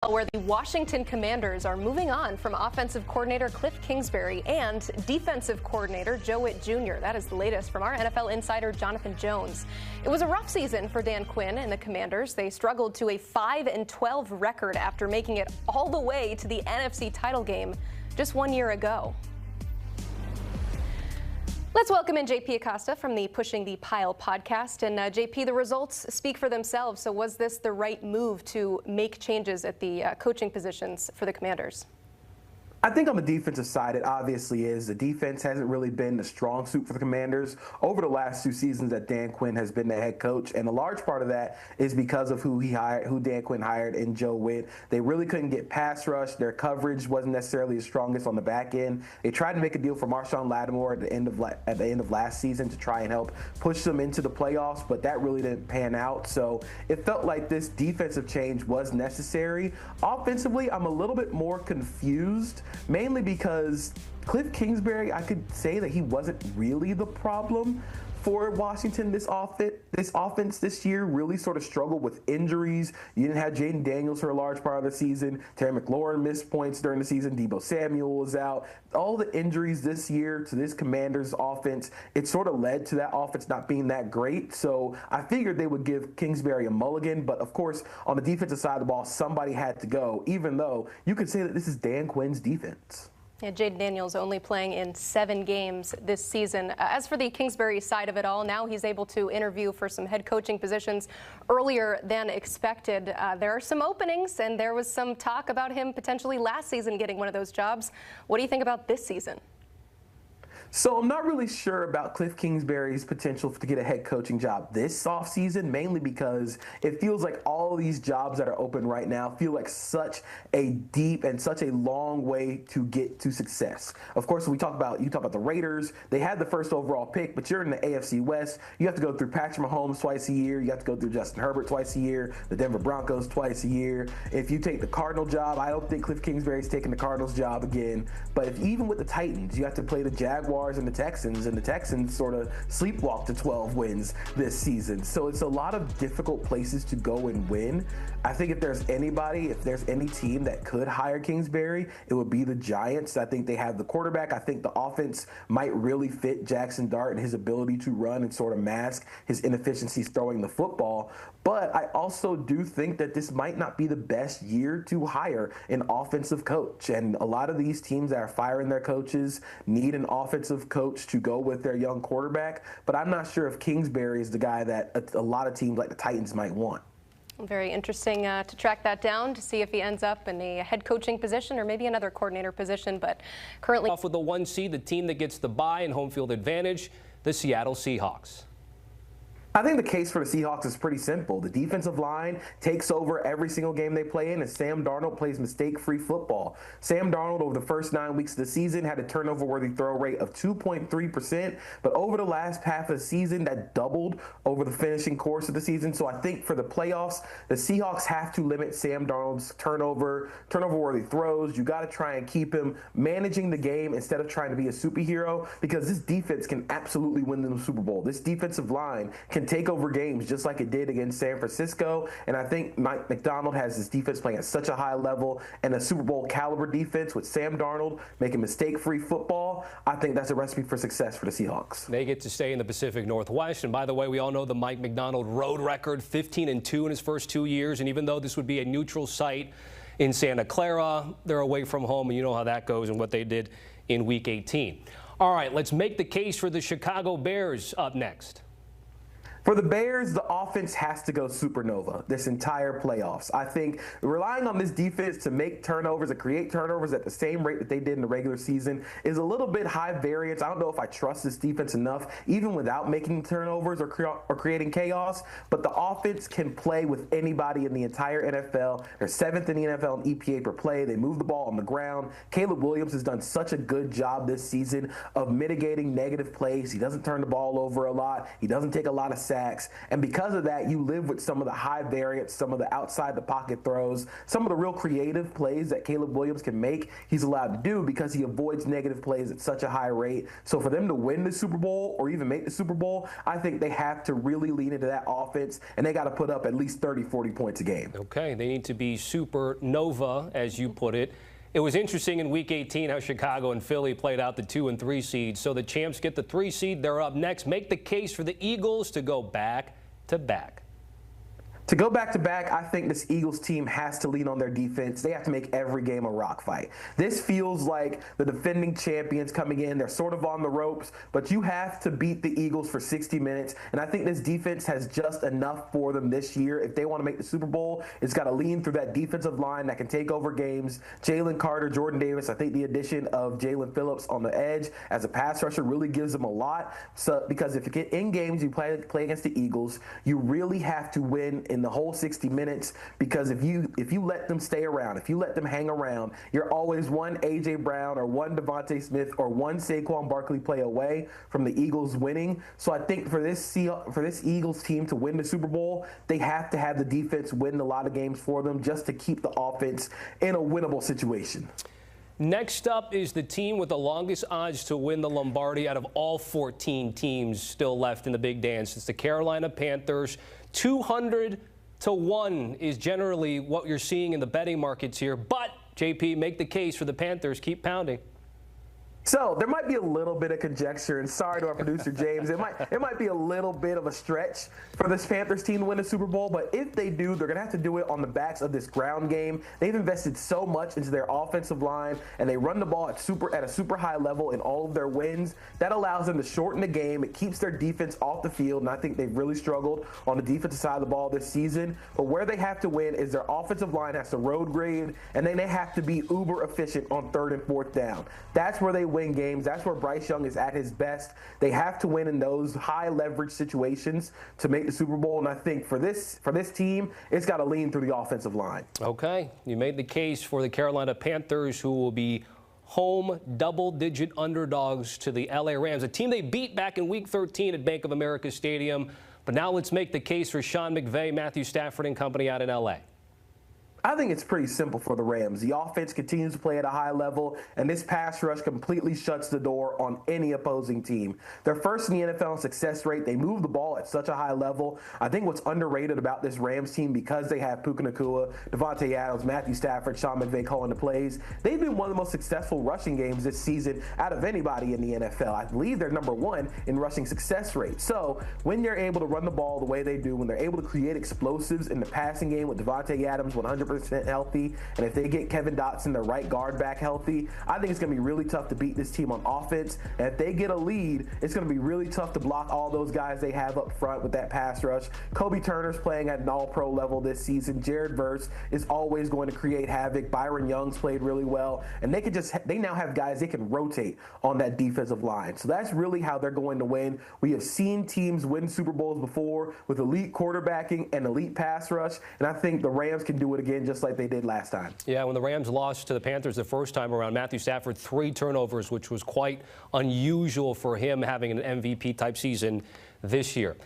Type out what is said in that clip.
Where the Washington Commanders are moving on from offensive coordinator Kliff Kingsbury and defensive coordinator Joe Whitt Jr. That is the latest from our NFL insider Jonathan Jones. It was a rough season for Dan Quinn and the Commanders. They struggled to a 5-12 record after making it all the way to the NFC title game just 1 year ago. Let's welcome in JP Acosta from the Pushing the Pile podcast. And JP, the results speak for themselves. So was this the right move to make changes at the coaching positions for the Commanders? I think on the defensive side, it obviously is. The defense hasn't really been the strong suit for the Commanders over the last 2 seasons that Dan Quinn has been the head coach. And a large part of that is because of who Dan Quinn hired in Joe Whitt. They really couldn't get pass rush. Their coverage wasn't necessarily the strongest on the back end. They tried to make a deal for Marshawn Lattimore at the end of last season to try and help push them into the playoffs, but that really didn't pan out. So it felt like this defensive change was necessary. Offensively, I'm a little bit more confused. Mainly because Kliff Kingsbury, I could say that he wasn't really the problem for Washington. This offense this year really sort of struggled with injuries. You didn't have Jaden Daniels for a large part of the season. Terry McLaurin missed points during the season. Debo Samuel was out. All the injuries this year to this Commanders offense, it sort of led to that offense not being that great. So I figured they would give Kingsbury a mulligan. But, of course, on the defensive side of the ball, somebody had to go, even though you could say that this is Dan Quinn's defense. Yeah, Jaden Daniels only playing in 7 games this season. As for the Kingsbury side of it all, now he's able to interview for some head coaching positions earlier than expected. There are some openings, and there was some talk about him potentially last season getting one of those jobs. What do you think about this season? So I'm not really sure about Kliff Kingsbury's potential to get a head coaching job this offseason, mainly because it feels like all these jobs that are open right now feel like such a deep and such a long way to get to success. Of course, you talk about the Raiders. They had the first overall pick, but you're in the AFC West. You have to go through Patrick Mahomes twice a year. You have to go through Justin Herbert twice a year, the Denver Broncos twice a year. If you take the Cardinal job, I don't think Kliff Kingsbury's taking the Cardinals job again. But even with the Titans, you have to play the Jaguars and the Texans sort of sleepwalk to 12 wins this season. So it's a lot of difficult places to go and win. I think if there's any team that could hire Kingsbury, it would be the Giants. I think they have the quarterback. I think the offense might really fit Jackson Dart and his ability to run and sort of mask his inefficiencies throwing the football. But I also do think that this might not be the best year to hire an offensive coach. And a lot of these teams that are firing their coaches need an offensive coach to go with their young quarterback. But I'm not sure if Kingsbury is the guy that a lot of teams like the Titans might want. Very interesting to track that down to see if he ends up in a head coaching position or maybe another coordinator position. But currently off with the 1 seed, the team that gets the bye and home field advantage, the Seattle Seahawks. I think the case for the Seahawks is pretty simple. The defensive line takes over every single game they play in, and Sam Darnold plays mistake-free football. Sam Darnold, over the first 9 weeks of the season, had a turnover-worthy throw rate of 2.3%, but over the last half of the season, that doubled over the finishing course of the season. So I think for the playoffs, the Seahawks have to limit Sam Darnold's turnover-worthy throws. You got to try and keep him managing the game instead of trying to be a superhero, because this defense can absolutely win them the Super Bowl. This defensive line can take over games just like it did against San Francisco. And I think Mike Macdonald has his defense playing at such a high level and a Super Bowl caliber defense with Sam Darnold making mistake-free football. I think that's a recipe for success for the Seahawks. They get to stay in the Pacific Northwest. And by the way, we all know the Mike Macdonald road record, 15-2 in his first 2 years. And even though this would be a neutral site in Santa Clara, they're away from home, and you know how that goes and what they did in Week 18. All right, let's make the case for the Chicago Bears up next. For the Bears, the offense has to go supernova this entire playoffs. I think relying on this defense to make turnovers and create turnovers at the same rate that they did in the regular season is a little bit high variance. I don't know if I trust this defense enough, even without making turnovers or creating chaos. But the offense can play with anybody in the entire NFL. They're 7th in the NFL in EPA per play. They move the ball on the ground. Caleb Williams has done such a good job this season of mitigating negative plays. He doesn't turn the ball over a lot. He doesn't take a lot of sacks. sacks. And because of that, you live with some of the high variance, some of the outside the pocket throws, some of the real creative plays that Caleb Williams can make, he's allowed to do because he avoids negative plays at such a high rate. So for them to win the Super Bowl or even make the Super Bowl, I think they have to really lean into that offense, and they got to put up at least 30, 40 points a game. Okay, they need to be supernova, as you put it. It was interesting in Week 18 how Chicago and Philly played out the 2 and 3 seeds. So the champs get the 3 seed. They're up next. Make the case for the Eagles to go back to back. To go back-to-back, I think this Eagles team has to lean on their defense. They have to make every game a rock fight. This feels like the defending champions coming in. They're sort of on the ropes, but you have to beat the Eagles for 60 minutes, and I think this defense has just enough for them this year. If they want to make the Super Bowl, it's got to lean through that defensive line that can take over games. Jalen Carter, Jordan Davis, I think the addition of Jalen Phillips on the edge as a pass rusher really gives them a lot. So because if you get in games you play against the Eagles, you really have to win in the whole 60 minutes, because if you let them stay around, if you let them hang around, you're always one A.J. Brown or one Devontae Smith or one Saquon Barkley play away from the Eagles winning. So I think for this Eagles team to win the Super Bowl, they have to have the defense win a lot of games for them just to keep the offense in a winnable situation. Next up is the team with the longest odds to win the Lombardi out of all 14 teams still left in the big dance. It's the Carolina Panthers. 200-1 is generally what you're seeing in the betting markets here. But, JP, make the case for the Panthers. Keep pounding. So there might be a little bit of conjecture, and sorry to our producer James, it might be a little bit of a stretch for this Panthers team to win the Super Bowl, but if they do, they're going to have to do it on the backs of this ground game. They've invested so much into their offensive line, and they run the ball at a super high level in all of their wins. That allows them to shorten the game. It keeps their defense off the field, and I think they've really struggled on the defensive side of the ball this season. But where they have to win is their offensive line has to road grade, and then they have to be uber efficient on 3rd and 4th down. That's where they win games. That's where Bryce Young is at his best. They have to win in those high leverage situations to make the Super Bowl, and I think for this team, it's got to lean through the offensive line. Okay, you made the case for the Carolina Panthers, who will be home double-digit underdogs to the LA Rams, a team they beat back in Week 13 at Bank of America Stadium. But now let's make the case for Sean McVay, Matthew Stafford and company out in LA. I think it's pretty simple for the Rams. The offense continues to play at a high level, and this pass rush completely shuts the door on any opposing team. They're first in the NFL in success rate. They move the ball at such a high level. I think what's underrated about this Rams team, because they have Puka Nacua, Devontae Adams, Matthew Stafford, Sean McVay calling the plays, they've been one of the most successful rushing games this season out of anybody in the NFL. I believe they're number 1 in rushing success rate. So when they're able to run the ball the way they do, when they're able to create explosives in the passing game with Devontae Adams 100% healthy, and if they get Kevin Dotson, their right guard, back healthy, I think it's going to be really tough to beat this team on offense. And if they get a lead, it's going to be really tough to block all those guys they have up front with that pass rush. Kobe Turner's playing at an all-pro level this season. Jared Verse is always going to create havoc. Byron Young's played really well, and they now have guys they can rotate on that defensive line. So that's really how they're going to win. We have seen teams win Super Bowls before with elite quarterbacking and elite pass rush, and I think the Rams can do it again just like they did last time. Yeah, when the Rams lost to the Panthers the first time around, Matthew Stafford 3 turnovers, which was quite unusual for him having an MVP-type season this year.